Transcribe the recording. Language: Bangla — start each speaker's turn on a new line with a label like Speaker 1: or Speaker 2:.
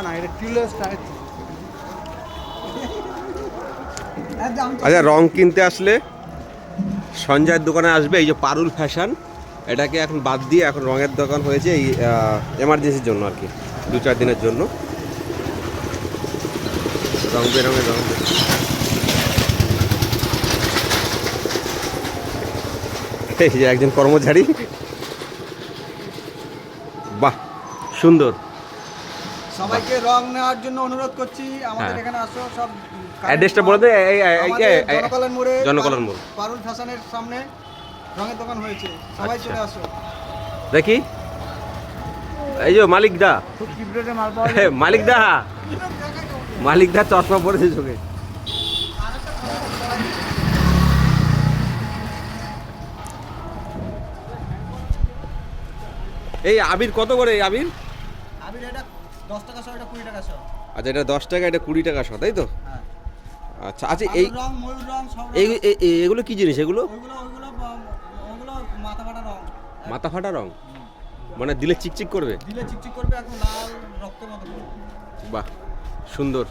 Speaker 1: না এটা টিউবলেস টায়ার।
Speaker 2: আচ্ছা, রং কিনতে আসলে সঞ্জয়ের দোকানে আসবে। এই যে পারুল ফ্যাশন, এটাকে এখন বাদ দিয়ে এখন রঙের দোকান হয়েছে এই এমার্জেন্সির জন্য আর কি, 2-4 দিনের জন্য রং বেরঙের রং। এই যে একজন কর্মচারী, বাহ সুন্দর।
Speaker 1: সবাইকে রং নেওয়ার জন্য অনুরোধ করছি, আমাদের
Speaker 2: হ্যাঁ।
Speaker 1: এখানে আসো। সব
Speaker 2: অ্যাড্রেসটা বলে দে।
Speaker 1: আমাদের জনকল্যাণ মোড়ে,
Speaker 2: জনকল্যাণ মোড়,
Speaker 1: পারুল ফ্যাশনের সামনে রঙের দোকান হয়েছে, সবাই
Speaker 2: আচ্ছা।
Speaker 1: চলে আসো।
Speaker 2: দেখি এই যে মালিক দা,
Speaker 1: খুব চিপ রেটে মাল পাওয়া যায়।
Speaker 2: মালিক দা, মালিক দা চশমা পরেছে চোখে। এই আবির কত করে? এই আবির
Speaker 1: আবির এটা 10 টাকা শো, এটা 20 টাকা শো।
Speaker 2: আচ্ছা, এটা 10 টাকা, এটা 20 টাকা শো, তাই তো?
Speaker 1: হ্যাঁ।
Speaker 2: আচ্ছা আচ্ছা, এই
Speaker 1: আলুর রং, ময়ূর রং, সব রং।
Speaker 2: এগুলো কি জিনিস এগুলো?
Speaker 1: ওগুলো মাথা ফাটা রং।
Speaker 2: মাথা ফাটা রং, মানে দিলে চিকচিক করবে?
Speaker 1: দিলে চিকচিক করবে, একদম লাল রক্তের মতো করবে।
Speaker 2: বাহ সুন্দর।